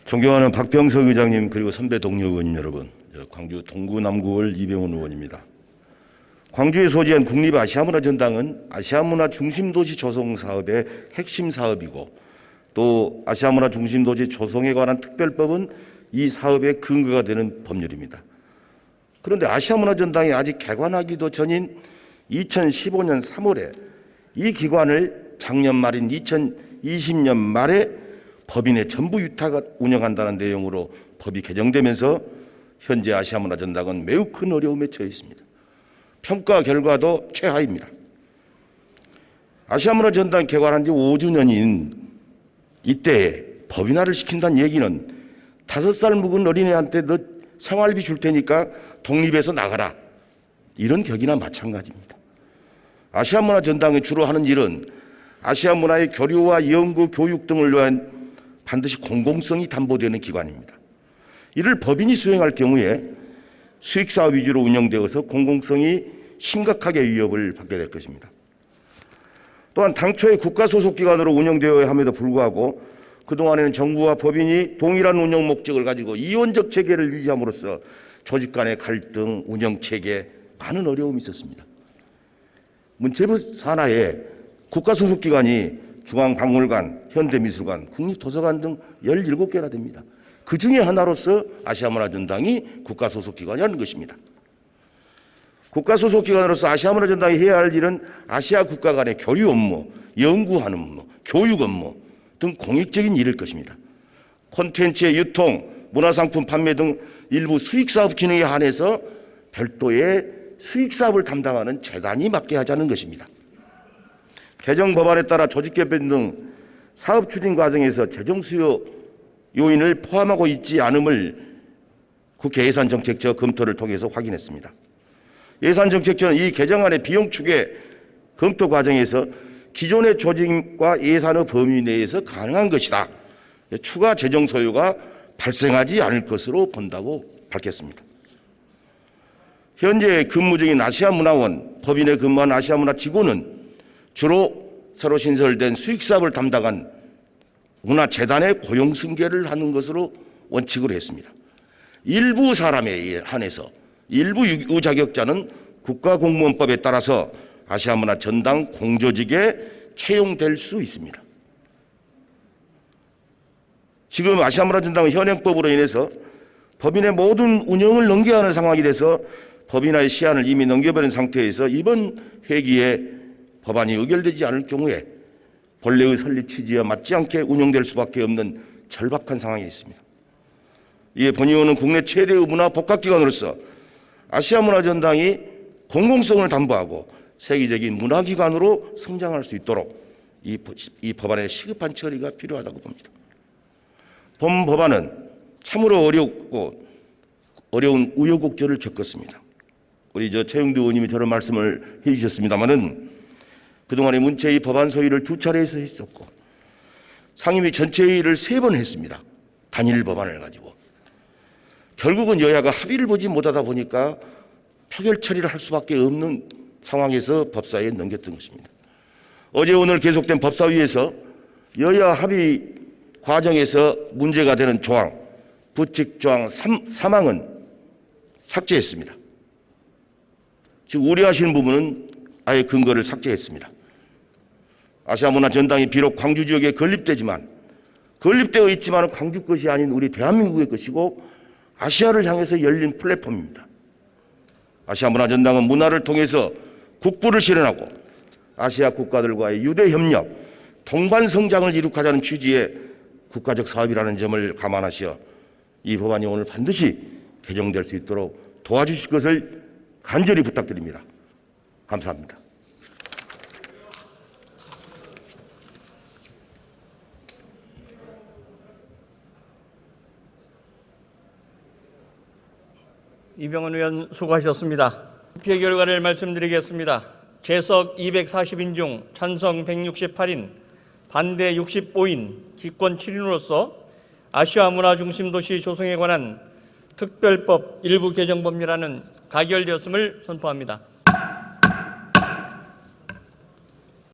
존경하는 박병석 의장님, 그리고 선배 동료 의원님 여러분, 광주 동구 남구을 이병헌 의원입니다. 광주에 소재한 국립아시아문화전당은 아시아문화 중심도시 조성 사업의 핵심 사업이고, 또 아시아문화 중심도시 조성에 관한 특별법은 이 사업의 근거가 되는 법률입니다. 그런데 아시아문화전당이 아직 개관하기도 전인 2015년 3월에 이 기관을 작년 말인 2020년 말에 법인의 전부 유탁 운영한다는 내용으로 법이 개정되면서 현재 아시아문화전당은 매우 큰 어려움에 처해 있습니다. 평가 결과도 최하입니다. 아시아문화전당 개관한 지 5주년인 이때에 법인화를 시킨다는 얘기는 5살 묵은 어린애한테 너 생활비 줄 테니까 독립해서 나가라, 이런 격이나 마찬가지입니다. 아시아문화전당이 주로 하는 일은 아시아 문화의 교류와 연구, 교육 등을 위한 반드시 공공성이 담보되는 기관입니다. 이를 법인이 수행할 경우에 수익사업 위주로 운영되어서 공공성이 심각하게 위협을 받게 될 것입니다. 또한 당초에 국가소속기관으로 운영되어야 함에도 불구하고 그동안에는 정부와 법인이 동일한 운영 목적을 가지고 이원적 체계를 유지함으로써 조직 간의 갈등, 운영체계, 많은 어려움이 있었습니다. 문체부 산하에 국가소속기관이 중앙박물관, 현대미술관, 국립도서관 등 17개나 됩니다. 그 중에 하나로서 아시아문화전당이 국가소속기관이라는 것입니다. 국가소속기관으로서 아시아문화전당이 해야 할 일은 아시아 국가 간의 교류 업무, 연구하는 업무, 교육 업무 등 공익적인 일일 것입니다. 콘텐츠의 유통, 문화상품 판매 등 일부 수익사업 기능에 한해서 별도의 수익사업을 담당하는 재단이 맡게 하자는 것입니다. 개정 법안에 따라 조직개편 등 사업 추진 과정에서 재정 수요 요인을 포함하고 있지 않음을 국회 예산정책처 검토를 통해서 확인했습니다. 예산정책처는 이 개정안의 비용 추계 검토 과정에서 기존의 조직과 예산의 범위 내에서 가능한 것이다, 추가 재정 소요가 발생하지 않을 것으로 본다고 밝혔습니다. 현재 근무 중인 아시아문화원, 법인에 근무한 아시아문화 직원은 주로 새로 신설된 수익사업을 담당한 문화재단의 고용 승계를 하는 것으로 원칙으로 했습니다. 일부 사람에 한해서 일부 유자격자는 국가공무원법에 따라서 아시아문화전당 공조직에 채용될 수 있습니다. 지금 아시아문화전당은 현행법으로 인해서 법인의 모든 운영을 넘겨야 하는 상황이 돼서 법인화의 시한을 이미 넘겨버린 상태에서 이번 회기에 법안이 의결되지 않을 경우에 본래의 설립 취지와 맞지 않게 운영될 수밖에 없는 절박한 상황에 있습니다. 이에 본의원은 국내 최대의 문화 복합기관으로서 아시아문화전당이 공공성을 담보하고 세계적인 문화기관으로 성장할 수 있도록 이 법안의 시급한 처리가 필요하다고 봅니다. 본 법안은 참으로 어려운 우여곡절을 겪었습니다. 우리 최영두 의원님이 저런 말씀을 해주셨습니다마는 그동안에 문체위 법안 소위를 2차례에서 했었고 상임위 전체회의를 3번 했습니다. 단일 법안을 가지고. 결국은 여야가 합의를 보지 못하다 보니까 표결 처리를 할 수밖에 없는 상황에서 법사위에 넘겼던 것입니다. 어제 오늘 계속된 법사위에서 여야 합의 과정에서 문제가 되는 조항, 부칙조항 3항은 삭제했습니다. 지금 우려하시는 부분은 아예 근거를 삭제했습니다. 아시아문화전당이 비록 광주 지역에 건립되어 있지만 광주 것이 아닌 우리 대한민국의 것이고 아시아를 향해서 열린 플랫폼입니다. 아시아문화전당은 문화를 통해서 국부를 실현하고 아시아 국가들과의 유대 협력, 동반 성장을 이룩하자는 취지의 국가적 사업이라는 점을 감안하시어 이 법안이 오늘 반드시 개정될 수 있도록 도와주실 것을 간절히 부탁드립니다. 감사합니다. 이병헌 의원 수고하셨습니다. 투표 결과를 말씀드리겠습니다. 재석 240인 중 찬성 168인, 반대 65인, 기권 7인으로서 아시아 문화 중심 도시 조성에 관한 특별법 일부 개정 법률안은 가결되었음을 선포합니다.